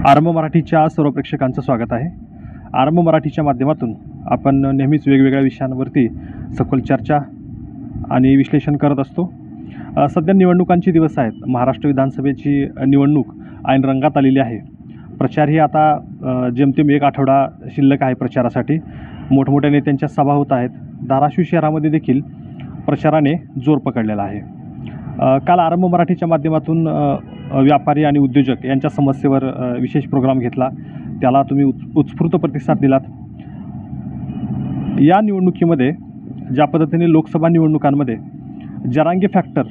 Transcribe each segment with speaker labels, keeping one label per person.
Speaker 1: आरंभ मराठीच्या सर्व प्रेक्षकांचं स्वागत आहे. आरंभ मराठीच्या माध्यमातून आपण नेहमीच वेगवेगळ्या विषयांवरती सखोल चर्चा आणि विश्लेषण करत असतो. सध्या निवडणुकांचे दिवस आहेत. महाराष्ट्र विधानसभेची निवडणूक ऐन रंगात आलेली आहे. प्रचार ही आता जेमतेम एक आठवडा शिल्लक आहे प्रचारासाठी. मोठमोठ्या नेत्यांच्या सभा होत आहेत. धाराशिव शहरामध्ये देखील प्रचाराने जोर पकडलेला आहे. काल आरंभ मराठीच्या माध्यमातून व्यापारी आणि उद्योजक यांच्या समस्येवर विशेष प्रोग्राम घेतला. त्याला तुम्ही उत्स्फूर्त प्रतिसाद दिलात. या निवडणुकीमध्ये ज्या पद्धतीने लोकसभा निवडणुकांमध्ये जरांगे फॅक्टर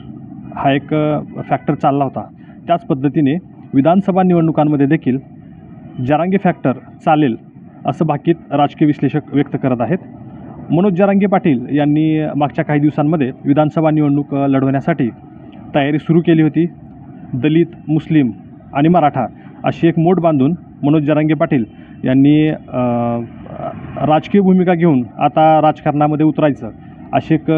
Speaker 1: हा एक फॅक्टर चालला होता, त्याच पद्धतीने विधानसभा निवडणुकांमध्ये देखील जरांगे फॅक्टर चालेल असं भाकीत राजकीय विश्लेषक व्यक्त करत आहेत. मनोज जरांगे पाटील यांनी मागच्या काही दिवसांमध्ये विधानसभा निवडणूक लढवण्यासाठी तयारी सुरू केली होती. दलित, मुस्लिम आणि मराठा अशी एक मोठ बांधून मनोज जरांगे पाटील यांनी राजकीय भूमिका घेऊन आता राजकारणामध्ये उतरायचं अशी एक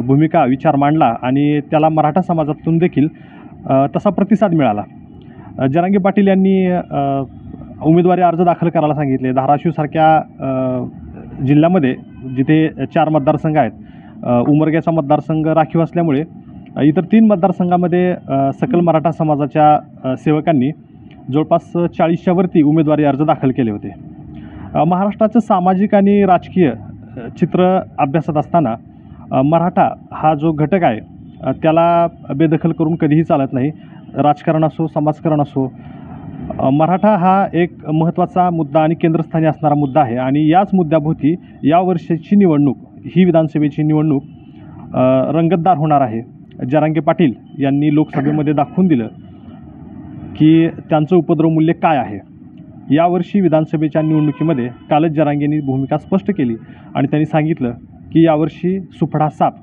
Speaker 1: भूमिका विचार मांडला आणि त्याला मराठा समाजातून देखील तसा प्रतिसाद मिळाला. जरांगे पाटील यांनी उमेदवारी अर्ज दाखल करायला सांगितले. धाराशिवसारख्या जिल्ह्यामध्ये जिथे 4 मतदारसंघ आहेत, उमरग्याचा मतदारसंघ राखीव असल्यामुळे इतर 3 मतदारसंघामध्ये सकल मराठा समाजाच्या सेवकांनी जवळपास 40च्या वरती उमेदवारी अर्ज दाखल केले होते. महाराष्ट्राचं सामाजिक आणि राजकीय चित्र अभ्यासत असताना मराठा हा जो घटक आहे त्याला बेदखल करून कधीही चालत नाही. राजकारण असो, समाजकारण असो, मराठा हा एक महत्त्वाचा मुद्दा आणि केंद्रस्थानी असणारा मुद्दा आहे. आणि याच मुद्द्याभोवती या वर्षाची निवडणूक, ही विधानसभेची निवडणूक रंगतदार होणार आहे. जरांगे पाटील यांनी लोकसभेमध्ये दाखवून दिलं की त्यांचं उपद्रव मूल्य काय आहे. यावर्षी विधानसभेच्या निवडणुकीमध्ये कालच जरांगेंनी भूमिका स्पष्ट केली आणि त्यांनी सांगितलं की यावर्षी सुफडा साप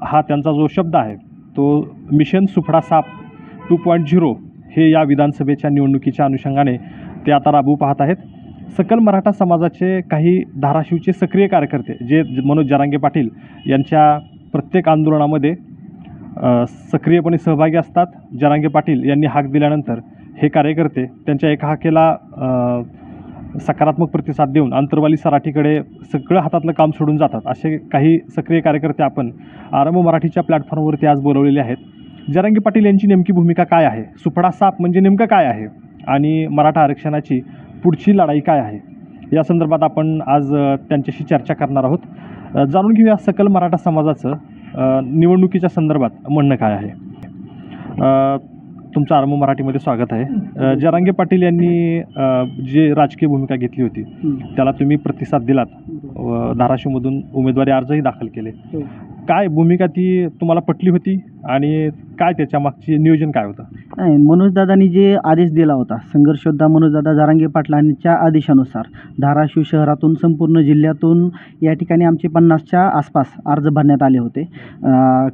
Speaker 1: हा त्यांचा जो शब्द आहे तो मिशन सुफडा साप 2.0 हे या विधानसभेच्या निवडणुकीच्या अनुषंगाने ते आता राबवू पाहत आहेत. सकल मराठा समाजाचे काही धाराशिवचे सक्रिय कार्यकर्ते जे मनोज जरांगे पाटील यांच्या प्रत्येक आंदोलनामध्ये सक्रियपणे सहभागी असतात. जरांगे पाटील यांनी हाक दिल्यानंतर हे कार्यकर्ते त्यांच्या एका हाकेला सकारात्मक प्रतिसाद देऊन अंतरवाली सराठीकडे सगळं हातातलं काम सोडून जातात. असे काही सक्रिय कार्यकर्ते आपण आरंभ मराठीच्या प्लॅटफॉर्मवरती आज बोलवलेले आहेत. जरांगे पाटील यांची नेमकी भूमिका काय आहे, सुफडा साप म्हणजे नेमकं काय आहे आणि मराठा आरक्षणाची पुढची लढाई काय आहे, या संदर्भात आपण आज त्यांच्याशी चर्चा करणार आहोत. जाणून घेऊया सकल मराठा समाजाचं निवडणुकीच्या संदर्भात म्हणणं काय आहे. तुमचं आरंभ मराठीमध्ये स्वागत आहे. जरांगे पाटील यांनी जे राजकीय भूमिका घेतली होती त्याला तुम्ही प्रतिसाद दिलात. धाराशिवमधून उमेदवारी अर्जही दाखल केले. काय भूमिका ती तुम्हाला पटली होती आणि काय त्याच्या मागचे नियोजन काय होतं?
Speaker 2: नाही, मनोजदादांनी जे आदेश दिला होता, संघर्ष योद्धा मनोजदादा जरांगे पाटलांच्या आदेशानुसार धाराशिव शहरातून संपूर्ण जिल्ह्यातून या ठिकाणी आमचे 50च्या आसपास अर्ज भरण्यात आले होते.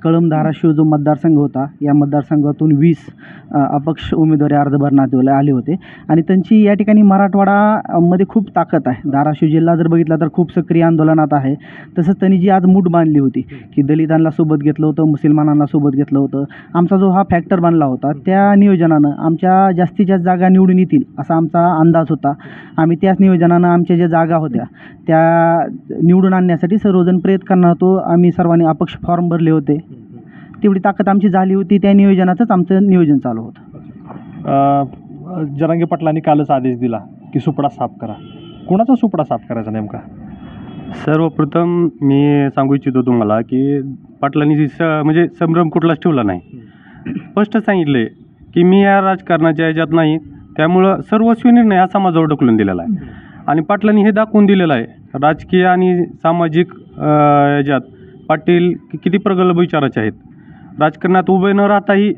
Speaker 2: कळंब धाराशिव जो मतदारसंघ होता, या मतदारसंघातून 20 अपक्ष उमेदवारी अर्ज भरण्यात आले होते आणि त्यांची या ठिकाणी मराठवाडामध्ये खूप ताकद आहे. धाराशिव जिल्हा जर बघितला तर खूप सक्रिय आंदोलनात आहे. तसंच त्यांनी जी आज मूठ बांधली होती की दलितांना सोबत घेतलं होतं, मुसलमानांना सोबत घेतलं होतं. आमचा जो हा फॅक्टर बनला होता त्या नियोजनानं आमच्या जास्तीत जास्त जागा निवडून येतील असा आमचा अंदाज होता. आम्ही त्याच नियोजनानं आमच्या ज्या जागा होत्या त्या निवडून आणण्यासाठी सर्वजण प्रयत्न करणार होतो. आम्ही सर्वांनी अपक्ष फॉर्म भरले होते. तेवढी ताकद आमची झाली होती. त्या नियोजनाचंच आमचं नियोजन चालू होतं.
Speaker 1: जरांगे पाटलांनी कालच आदेश दिला की सुपडा साफ करा. कोणाचा सुपडा साफ करायचा नेमका?
Speaker 3: सर्वप्रथम मी सांगू इच्छितो तुम्हाला की पाटलांनी म्हणजे संभ्रम कुठलाच ठेवला नाही. स्पष्ट सांगितले की मी या राजकारणाच्या ह्याच्यात नाही, त्यामुळं सर्वस्वी निर्णय हा समाजावर ढकलून दिलेला आहे. आणि पाटलांनी हे दाखवून दिलेलं आहे राजकीय आणि सामाजिक ह्याच्यात पाटील किती प्रगल्भ विचाराचे आहेत. राजकारणात उभे न राहताही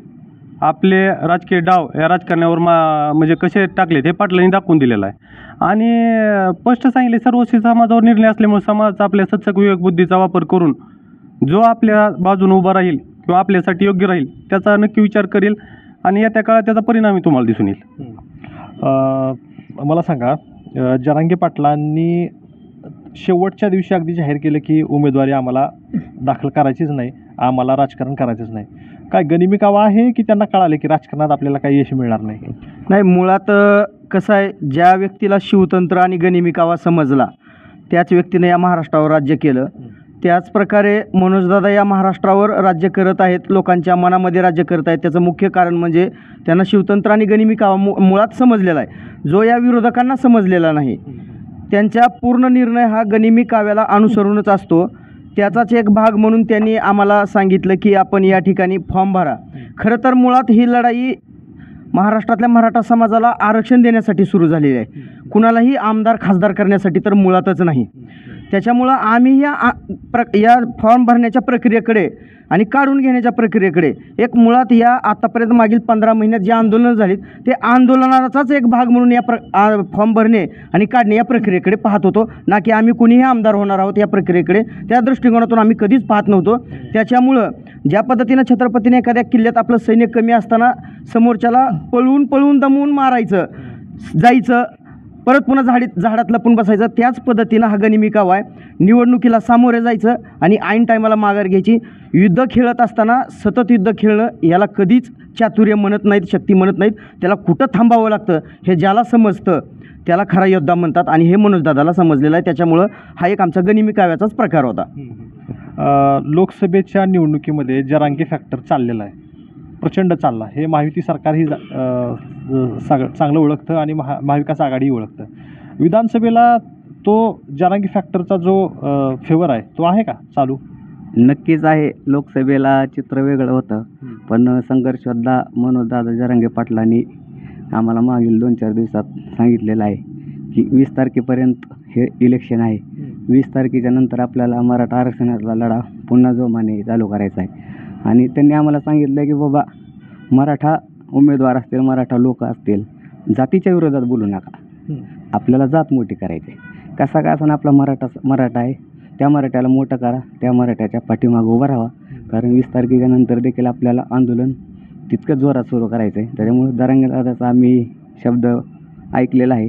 Speaker 3: आपले राजकीय डाव या राजकारणावर म्हणजे कसे टाकलेत हे पाटलांनी दाखवून दिलेलं आहे. आणि स्पष्ट सांगितले सर्वस्वी समाजावर निर्णय असल्यामुळे समाज आपल्या सत्सक विवेकबुद्धीचा वापर करून जो आपल्या बाजूने उभा राहील किंवा आपल्यासाठी योग्य राहील त्याचा नक्की विचार करेल आणि येत्या काळात त्याचा परिणामही तुम्हाला दिसून येईल.
Speaker 1: मला सांगा, जरांगे पाटलांनी शेवटच्या दिवशी अगदी जाहीर केलं की उमेदवारी आम्हाला दाखल करायचीच नाही, आम्हाला राजकारण करायचंच नाही. काय गनिमी कावा आहे की त्यांना कळाले की राजकारणात आपल्याला काही यश मिळणार नाही?
Speaker 2: नाही, मुळात कसं आहे, ज्या व्यक्तीला शिवतंत्र आणि गनिमी कावा समजला त्याच व्यक्तीने या महाराष्ट्रावर राज्य केलं. त्याचप्रकारे मनोजदादा या महाराष्ट्रावर राज्य करत आहेत, लोकांच्या मनामध्ये राज्य करत आहेत. त्याचं मुख्य कारण म्हणजे त्यांना शिवतंत्र आणि गनिमी कावा मुळात समजलेला आहे, जो या विरोधकांना समजलेला नाही. त्यांचा पूर्ण निर्णय हा गनिमी काव्याला अनुसरूनच असतो. त्याचाच एक भाग म्हणून त्यांनी आम्हाला सांगितलं की आपण या ठिकाणी फॉर्म भरा. खरं तर मुळात ही लढाई महाराष्ट्रातल्या मराठा समाजाला आरक्षण देण्यासाठी सुरू झालेली आहे, कुणालाही आमदार खासदार करण्यासाठी तर मुळातच नाही. त्याच्यामुळं आम्ही या फॉर्म भरण्याच्या प्रक्रियेकडे आणि काढून घेण्याच्या प्रक्रियेकडे एक मुळात या आतापर्यंत मागील 15 महिन्यात जे आंदोलनं झालीत ते आंदोलनाचाच एक भाग म्हणून या फॉर्म भरणे आणि काढणे या प्रक्रियेकडे पाहत होतो, ना की आम्ही कुणीही आमदार होणार आहोत या प्रक्रियेकडे. त्या दृष्टिकोनातून आम्ही कधीच पाहत नव्हतो. त्याच्यामुळं ज्या पद्धतीनं छत्रपतीने एखाद्या किल्ल्यात आपलं सैन्य कमी असताना समोरच्याला पळून दमवून मारायचं, जायचं, परत पुन्हा झाडात लपून बसायचं, त्याच पद्धतीनं हा गनिमी कावा आहे. निवडणुकीला सामोरे जायचं आणि ऐन टायमाला माघार घ्यायची. युद्ध खेळत असताना सतत युद्ध खेळणं याला कधीच चातुर्य म्हणत नाहीत, शक्ती म्हणत नाहीत. त्याला कुठं थांबावं लागतं हे ज्याला समजतं त्याला खरा योद्धा म्हणतात आणि हे मनोजदादाला समजलेलं आहे. त्याच्यामुळं हा एक आमचा गनिमी काव्याचाच प्रकार होता.
Speaker 1: लोकसभेच्या निवडणुकीमध्ये जरांगे फॅक्टर चाललेला आहे, प्रचंड चालला. हे महायुती सरकारही चांगलं ओळखतं आणि महाविकास आघाडीही ओळखतं. विधानसभेला तो जरांगे फॅक्टरचा जो फेवर आहे तो आहे का चालू?
Speaker 4: नक्कीच आहे. लोकसभेला चित्र वेगळं होतं, पण संघर्ष योद्धा मनोजदादा जरांगे पाटलांनी आम्हाला मागील 2-4 दिवसात सांगितलेलं आहे की 20 तारखेपर्यंत हे इलेक्शन आहे. 20 तारखेच्या नंतर आपल्याला मराठा आरक्षणाचा लढा पुन्हा जोमाने चालू करायचा आहे. आणि त्यांनी आम्हाला सांगितलं की बाबा, मराठा उमेदवार असतील, मराठा लोक असतील, जातीच्या विरोधात बोलू नका, आपल्याला जात मोठी करायची आहे. कसा का असं आपला मराठा आहे, त्या मराठ्याला मोठं करा, त्या मराठ्याच्या पाठीमागं उभा राहा. कारण 20 तारखेच्या नंतर देखील आपल्याला आंदोलन तितकं जोरात सुरू करायचं आहे. त्याच्यामुळे जरांगे दादाचा आम्ही शब्द ऐकलेला आहे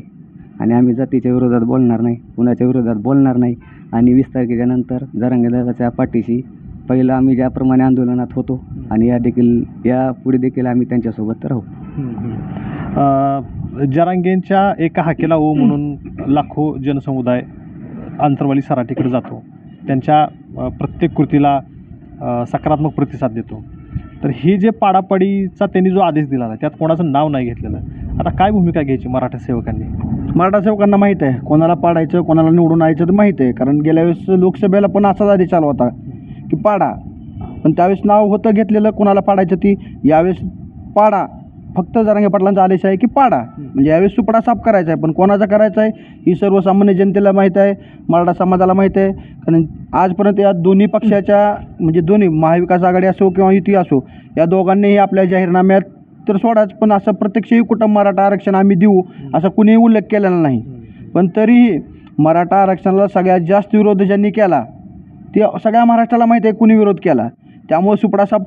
Speaker 4: आणि आम्ही जातीच्या विरोधात बोलणार नाही, कुणाच्या विरोधात बोलणार नाही. आणि 20 तारखेच्या नंतर जरांगे दादाच्या पाठीशी पहिलं आम्ही ज्याप्रमाणे आंदोलनात होतो आणि या पुढे देखील आम्ही त्यांच्यासोबत राहू.
Speaker 1: जरांगेंच्या एका हाकेला ओ म्हणून लाखो जनसमुदाय अंतरवाली सराटीकडे जातो, त्यांच्या प्रत्येक कृतीला सकारात्मक प्रतिसाद देतो. तर ही जे पाडापाडीचा त्यांनी जो आदेश दिला आहे त्यात कोणाचं नाव नाही घेतलेलं. आता काय भूमिका घ्यायची मराठा सेवकांनी?
Speaker 2: मराठा सेवकांना माहीत आहे कोणाला पाडायचं, कोणाला निवडून यायचं तर माहीत आहे. कारण गेल्या वेळेस लोकसभेला पण असाच आदेश चालू होता की पाडा, पण त्यावेळेस नाव होतं घेतलेलं कोणाला पाडायचं ती. यावेळेस पाडा, फक्त जरांगे पाटलांचा आदेश आहे की पाडा, म्हणजे यावेळेस सुपडा साफ करायचा आहे. पण कोणाचा करायचा आहे ही सर्वसामान्य जनतेला माहीत आहे, मराठा समाजाला माहीत आहे. कारण आजपर्यंत या दोन्ही पक्षाच्या, म्हणजे दोन्ही महाविकास आघाडी असो किंवा युती असो, या दोघांनीही आपल्या जाहीरनाम्यात तर सोडाच, पण असं प्रत्यक्षही कुठं मराठा आरक्षण आम्ही देऊ असा कुणीही उल्लेख केलेला नाही. पण तरीही मराठा आरक्षणाला सगळ्यात जास्त विरोध ज्यांनी केला ते सगळ्या महाराष्ट्राला माहीत आहे कुणी विरोध केला. त्यामुळे सुपडा साफ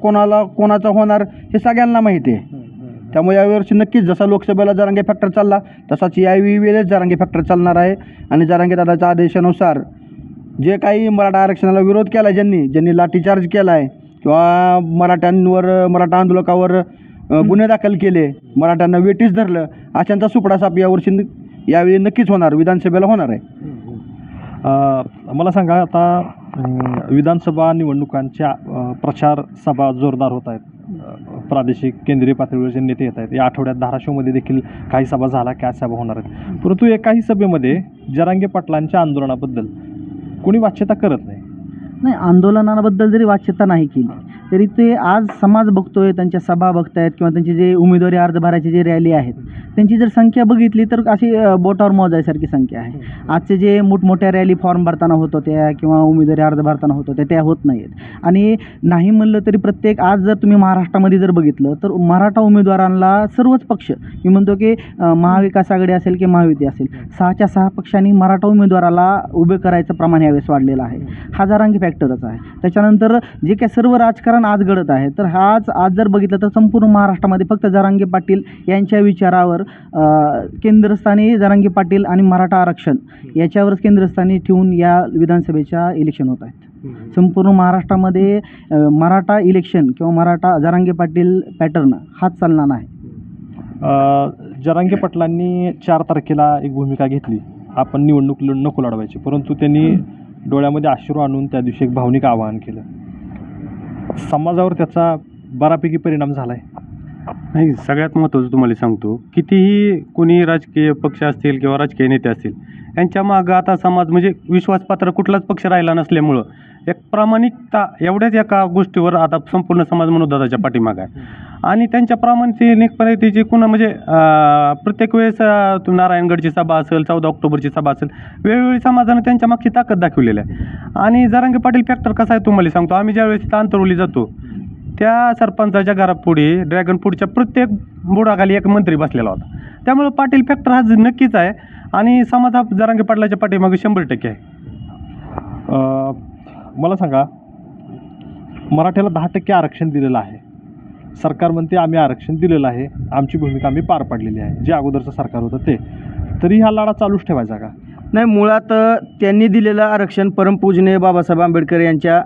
Speaker 2: कोणाचा होणार हे सगळ्यांना माहिती आहे. त्यामुळे यावर्षी नक्कीच जसा लोकसभेला जरांगे फॅक्टर चालला तसाच यावेळी वेळेस जरांगे फॅक्टर चालणार आहे. आणि जरांगे दादाच्या आदेशानुसार जे काही मराठा आरक्षणाला विरोध केला, ज्यांनी लाठीचार्ज केला आहे किंवा मराठा आंदोलकावर गुन्हे दाखल केले, मराठ्यांना वेटीस धरलं, अशांचा सुपडा साफ यावेळी नक्कीच होणार, विधानसभेला होणार आहे.
Speaker 1: मला सांगा, आता विधानसभा निवडणुकांच्या प्रचार सभा जोरदार होत आहेत, प्रादेशिक केंद्रीय पातळीवरचे नेते येत आहेत. या आठवड्यात धाराशिवमध्ये देखील काही सभा झाला, काय सभा होणार आहेत. परंतु एकाही सभेमध्ये जरांगे पाटलांच्या आंदोलनाबद्दल कोणी वाच्यता करत नाही.
Speaker 2: आंदोलनाबद्दल जरी वाच्यता नाही केली तरी ते आज समाज बघतोय, त्यांच्या सभा बघतायत किंवा त्यांचे जे उमेदवारी अर्ज भरायचे जे रॅली आहेत त्यांची जर संख्या बघितली तर अशी बोटावर मोजायसारखी संख्या आहे. आजचे जे मोठमोठ्या रॅली फॉर्म भरताना होत होत्या किंवा उमेदवारी अर्ज भरताना होत होत्या त्या होत नाहीत. आणि नाही म्हणलं तरी प्रत्येक आज जर तुम्ही महाराष्ट्रामध्ये जर बघितलं तर मराठा उमेदवारांना सर्वच पक्ष, मी म्हणतो की महाविकास आघाडी असेल की महायुती असेल, 6च्या 6 पक्षांनी मराठा उमेदवाराला उभे करायचं प्रमाण यावेळेस वाढलेलं आहे. हा जरांगे फॅक्टरच आहे. त्याच्यानंतर जे काही सर्व राजकारण आज घडत आहे तर आज जर बघितलं तर संपूर्ण महाराष्ट्रामध्ये फक्त जरांगे पाटील यांच्या विचारावर केंद्रस्थानी जरांगे पाटील आणि मराठा आरक्षण याच्यावरच केंद्रस्थानी ठेवून या विधानसभेच्या इलेक्शन होत आहेत. संपूर्ण महाराष्ट्रामध्ये मराठा इलेक्शन किंवा मराठा जरांगे पाटील पॅटर्न हाच चालणार आहे.
Speaker 1: जरांगे पाटलांनी 4 तारखेला एक भूमिका घेतली, आपण निवडणूक नको लढवायची, परंतु त्यांनी डोळ्यामध्ये अश्रू आणून त्या दिवशी एक भावनिक आवाहन केलं. समाजावर त्याचा बऱ्यापैकी परिणाम झाला आहे.
Speaker 3: नाही, सगळ्यात महत्त्वाचं तुम्हाला सांगतो, कितीही कोणी राजकीय पक्ष असतील किंवा राजकीय नेते असतील, यांच्या मागं आता समाज म्हणजे विश्वासपात्र कुठलाच पक्ष राहिला नसल्यामुळं एक प्रामाणिकता एवढ्याच एका गोष्टीवर आता संपूर्ण समाज मनोदादाच्या पाठीमागं आहे. आणि त्यांच्या प्रामाणिकपणाची कुणा म्हणजे प्रत्येक वेळेस नारायणगडची सभा असेल, 14 ऑक्टोबरची सभा असेल, वेळोवेळी समाजानं त्यांच्या मागची ताकद दाखवलेली आहे. आणि जरांगे पाटील फॅक्टर कसा आहे तुम्हाला सांगतो, आम्ही ज्यावेळेस तिथं अंतरवली जातो त्या सरपंचाच्या घरापुढे ड्रॅगन फ्रूटच्या प्रत्येक बुडाखाली एक मंत्री बसलेला होता. त्यामुळे पाटील फॅक्टर हा नक्कीच आहे आणि समाज हा जरांगे पाटलाच्या पाठीमागे 100% आहे.
Speaker 1: मला सांगा, मराठ्याला 10% आरक्षण दिलेलं आहे. सरकार म्हणते आम्ही आरक्षण दिलेलं आहे, आमची भूमिका आम्ही पार पाडलेली आहे, जे अगोदरचं सरकार होतं ते. तरी हा लढा चालूच ठेवायचा का?
Speaker 2: नाही, मुळात त्यांनी दिलेलं आरक्षण परमपूजनीय बाबासाहेब आंबेडकर यांच्या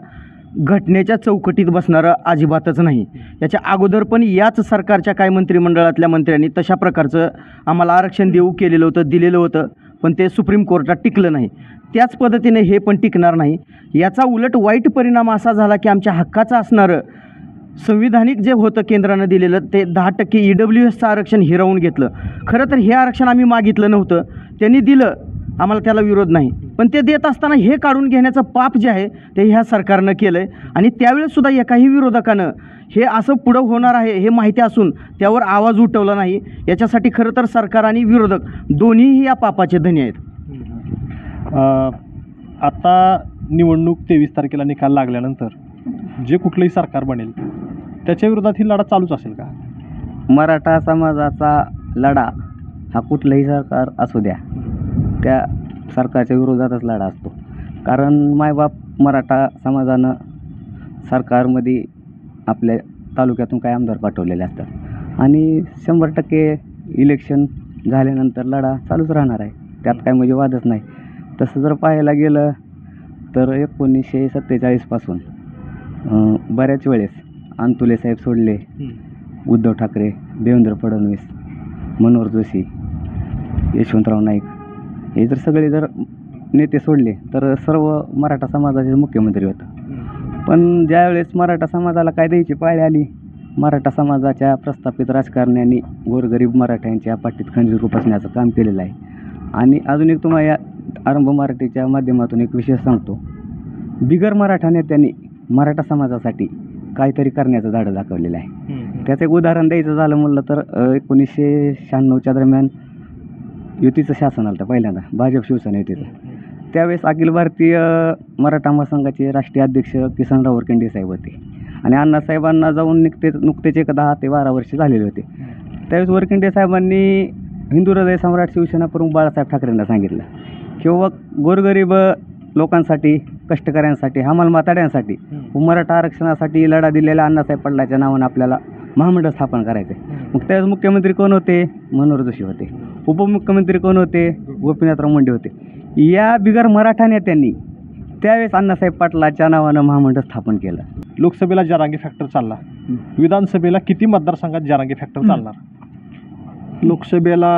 Speaker 2: घटनेच्या चौकटीत बसणारं अजिबातच नाही. याच्या अगोदर पण याच सरकारच्या काही मंत्रिमंडळातल्या मंत्र्यांनी तशा प्रकारचं आम्हाला आरक्षण दिलेलं होतं, पण ते सुप्रीम कोर्टात टिकलं नाही. त्याच पद्धतीने हे पण टिकणार नाही. याचा उलट वाईट परिणाम असा झाला की आमच्या हक्काचं असणारं संविधानिक जे होतं केंद्रानं दिलेलं ते 10% EWSचं आरक्षण हिरावून घेतलं. खरं तर हे आरक्षण आम्ही मागितलं नव्हतं, त्यांनी दिलं, आम्हाला त्याला विरोध नाही. पण ते देत असताना हे काढून घेण्याचं पाप जे आहे ते ह्या सरकारनं केलं आहे. आणि त्यावेळेससुद्धा एकाही विरोधकानं हे असं पुढं होणार आहे हे माहिती असून त्यावर आवाज उठवला नाही. याच्यासाठी खरं तर सरकार आणि विरोधक दोन्हीही या पापाचे धनी आहेत.
Speaker 1: आता निवडणूक 23 तारखेला निकाल लागल्यानंतर जे कुठलंही सरकार बनेल त्याच्या विरोधात ही लढा चालूच असेल का?
Speaker 4: मराठा समाजाचा लढा हा कुठलंही सरकार असू द्या, त्या सरकारच्या विरोधातच लढा असतो. कारण मायबाप मराठा समाजानं सरकारमध्ये आपल्या तालुक्यातून काही आमदार पाठवलेले असतात आणि 100% इलेक्शन झाल्यानंतर लढा चालूच राहणार आहे. त्यात काय म्हणजे वादच नाही. तसं जर पाहायला गेलं तर 1947 पासून बऱ्याच वेळेस अंतुले साहेब सोडले, उद्धव ठाकरे, देवेंद्र फडणवीस, मनोहर जोशी, यशवंतराव नाईक, हे जर सगळे जर नेते सोडले तर सर्व मराठा समाजाचे मुख्यमंत्री होतं. पण ज्यावेळेस मराठा समाजाला काय द्यायची पाळी आली, मराठा समाजाच्या प्रस्थापित राजकारण्यांनी गोरगरीब मराठ्यांच्या पाठीत खंजीर खुपसण्याचं काम केलेलं आहे. आणि अजून एक तुम्हाला या आरंभ मराठीच्या माध्यमातून एक विषय सांगतो, बिगर मराठा नेत्यांनी मराठा समाजासाठी काहीतरी करण्याचं धाडं दाखवलेलं आहे. त्याचं एक उदाहरण द्यायचं झालं म्हणलं तर 1996च्या दरम्यान युतीचं शासन आलं पहिल्यांदा, भाजप शिवसेना युतीचं. त्यावेळेस अखिल भारतीय मराठा महासंघाचे राष्ट्रीय अध्यक्ष किसनराव वरखेंडे साहेब होते आणि अण्णासाहेबांना जाऊन नुकतेच एक 10 ते 12 वर्ष झालेले होते. त्यावेळेस वरखेंडे साहेबांनी हिंदू हृदय सम्राट शिवसेना प्रमुख बाळासाहेब ठाकरेंना सांगितलं किंवा गोरगरीब लोकांसाठी, कष्टकऱ्यांसाठी, हमाल माताड्यांसाठी मराठा आरक्षणासाठी लढा दिलेल्या अण्णासाहेब पाटलाच्या नावानं आपल्याला महामंडळ स्थापन करायचं आहे. मग त्यावेळेस मुख्यमंत्री कोण होते? मनोहर जोशी होते. उपमुख्यमंत्री कोण होते? गोपीनाथराव मुंडे होते. या बिगर मराठा नेत्यांनी त्यावेळेस अण्णासाहेब पाटलाच्या नावानं महामंडळ स्थापन केलं.
Speaker 1: लोकसभेला जरांगे फॅक्टर चालला, विधानसभेला किती मतदारसंघात जरांगे फॅक्टर चालणार?
Speaker 2: लोकसभेला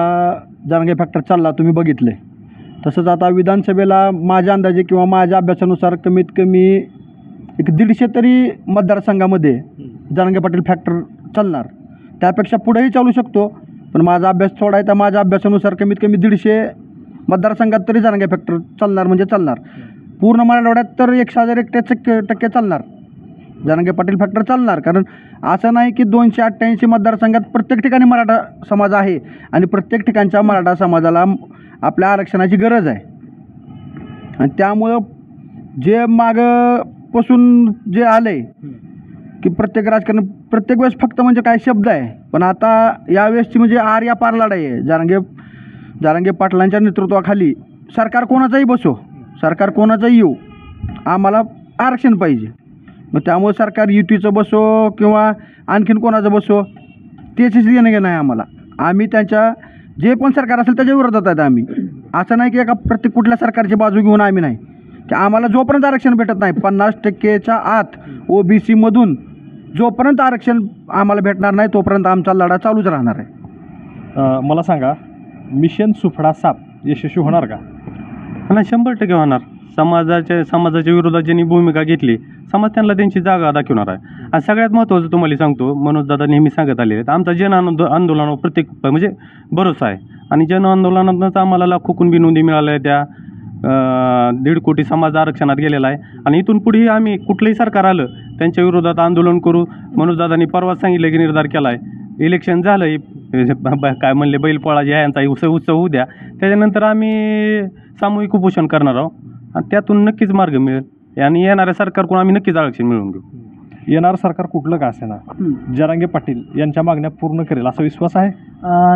Speaker 2: जरांगे फॅक्टर चालला तुम्ही बघितले, तसंच आता विधानसभेला माझ्या अंदाजे किंवा माझ्या अभ्यासानुसार कमीत कमी एक 150 तरी मतदारसंघामध्ये जरांगे पाटील फॅक्टर चालणार. त्यापेक्षा पुढेही चालू शकतो, पण माझा अभ्यास थोडा आहे, तर माझ्या अभ्यासानुसार कमीत कमी 150 मतदारसंघात तरी जरांगे फॅक्टर चालणार म्हणजे चालणार. पूर्ण मराठवाड्यात तर 100% चालणार, जरांगे पाटील फॅक्टर चालणार. कारण असं नाही की 288 मतदारसंघात प्रत्येक ठिकाणी मराठा समाज आहे आणि प्रत्येक ठिकाणच्या मराठा समाजाला आपल्या आरक्षणाची गरज आहे. आणि त्यामुळं जे मागपासून जे आलं आहे की प्रत्येक राजकारण प्रत्येक वेळेस फक्त म्हणजे काय शब्द आहे, पण आता यावेळेसची म्हणजे या पार लढाई आहे. जरांगे पाटलांच्या नेतृत्वाखाली सरकार कोणाचाही बसो, सरकार कोणाचाही येऊ, आम्हाला आरक्षण पाहिजे. मग त्यामुळे सरकार युतीचं बसो किंवा आणखीन कोणाचं बसो त्याचीच देणं घेणं आहे आम्हाला. आम्ही त्यांच्या जे पण सरकार असेल त्याच्या विरोधात आहेत आम्ही. असं नाही की एका प्रत्येक कुठल्या सरकारची बाजू घेऊन आम्ही नाही, की आम्हाला जोपर्यंत आरक्षण भेटत नाही 50%च्या आत OBC मधून जोपर्यंत आरक्षण आम्हाला भेटणार नाही तोपर्यंत आमचा लढा चालूच राहणार आहे.
Speaker 1: मला सांगा, मिशन सुफळा साप यशस्वी होणार का?
Speaker 3: नाही, 100% होणार. समाजाच्या विरोधात ज्यांनी भूमिका घेतली, समाज त्यांना त्यांची जागा दाखवणार आहे. आणि सगळ्यात महत्त्वाचं तुम्हाला सांगतो, मनोजदादा नेहमी सांगत आलेले आहेत, आमचा आंदोलनावर प्रत्येक म्हणजे भरोसा आहे. आणि जन आंदोलनातूनच आम्हाला लाखो कुणबी नोंदी मिळाल्या, त्या 1.5 कोटी समाज आरक्षणात गेलेला आहे. आणि इथून पुढेही आम्ही कुठलंही सरकार आलं त्यांच्या विरोधात आंदोलन करू. मनोजदादांनी परवा सांगितलं की निर्धार केला आहे, इलेक्शन झालं, काय म्हणले, बैलपोळा जे आहे यांचा उत्सव होऊ द्या, त्याच्यानंतर आम्ही सामूहिक उपोषण करणार आहोत. आणि त्यातून नक्कीच मार्ग मिळेल आणि येणाऱ्या सरकारकडून आम्ही नक्कीच आरक्षण मिळवून घेऊ.
Speaker 1: येणारं सरकार कुठलं का असेना जरांगे पाटील यांच्या मागण्या पूर्ण करेल असा विश्वास आहे?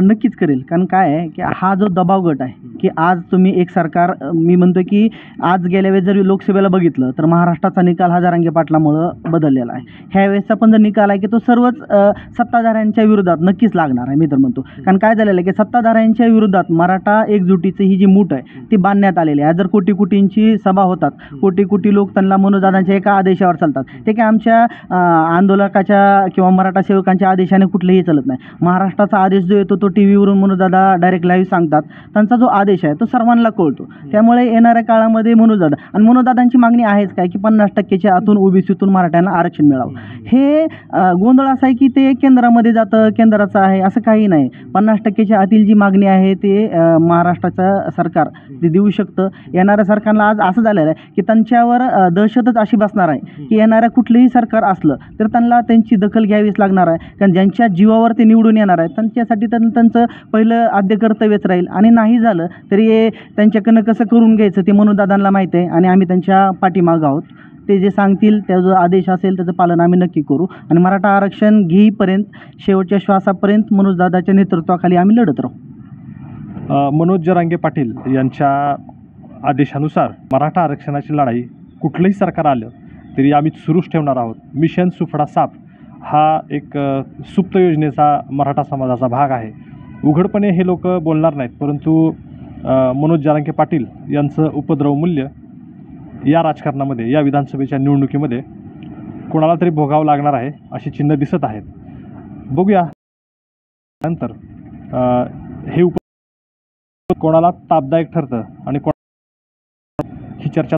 Speaker 2: नक्कीच करेल. कारण काय आहे की हा जो दबाव गट आहे की आज तुम्ही एक सरकार, मी म्हणतो की आज गेल्या वेळेस जर लोकसभेला बघितलं तर महाराष्ट्राचा निकाल हा जरांगे पाटलामुळं बदललेला आहे. ह्या वेळेसचा पण जर निकाल आहे की तो सर्वच सत्ताधाऱ्यांच्या विरोधात नक्कीच लागणार आहे. मी तर म्हणतो, कारण काय झालेलं आहे की सत्ताधाऱ्यांच्या विरोधात मराठा एकजुटीची ही जी मूठ आहे ती बांधण्यात आलेली आहे. आज जर कोटी कोटींची सभा होतात, कोटी कोटी लोक त्यांना मनोजदादांच्या एका आदेशावर चालतात, ते काय आमच्या आंदोलकाच्या किंवा मराठा सेवकांच्या आदेशाने कुठलेही चालत नाही. महाराष्ट्राचा आदेश जो येतो तो टी व्हीवरून मनोजदादा डायरेक्ट लाईव्ह सांगतात. त्यांचा जो आदेश आहे तो सर्वांना कळतो. त्यामुळे येणाऱ्या काळामध्ये मनोजदादांची मागणी आहेच काय की 50%च्या आतून ओबीसीतून मराठ्यांना आरक्षण मिळावं. हे गोंधळ असा आहे की ते केंद्रामध्ये जातं, केंद्राचं आहे असं काही नाही. 50%च्या आतील जी मागणी आहे ते महाराष्ट्राचं सरकार ते देऊ शकतं. येणाऱ्या सरकारला आज असं झालेलं आहे की त्यांच्यावर दहशतच अशी बसणार आहे की येणाऱ्या कुठलंही सरकार असलं तर त्यांना त्यांची दखल घ्यावीच लागणार आहे. कारण ज्यांच्या जीवावर ते निवडून येणार आहे त्यांच्यासाठी त्यांचं पहिलं आद्य कर्तव्यच राहील. आणि नाही झालं तरी त्यांच्याकडनं कसं करून घ्यायचं ते मनोजदादांना माहीत आहे आणि आम्ही त्यांच्या पाठीमागं आहोत. ते जे सांगतील, त्या जो आदेश असेल त्याचं पालन आम्ही नक्की करू. आणि मराठा आरक्षण घेईपर्यंत, शेवटच्या श्वासापर्यंत मनोजदादाच्या नेतृत्वाखाली आम्ही लढत राहू.
Speaker 1: मनोज जरांगे पाटील यांच्या आदेशानुसार मराठा आरक्षणाची लढाई कुठलंही सरकार आलं तरी आम्ही सुरूच ठेवणार आहोत. मिशन सुफळा साप हा एक सुप्त योजनेचा मराठा समाजाचा भाग आहे. उघडपणे हे लोक बोलणार नाहीत, परंतु मनोज जरांगे पाटील यांचं उपद्रव मूल्य या राजकारणामध्ये, या विधानसभेच्या निवडणुकीमध्ये कोणाला तरी भोगावं लागणार आहे अशी चिन्ह दिसत आहेत. बघूया नंतर हे कोणाला तापदायक ठरतं आणि ही चर्चा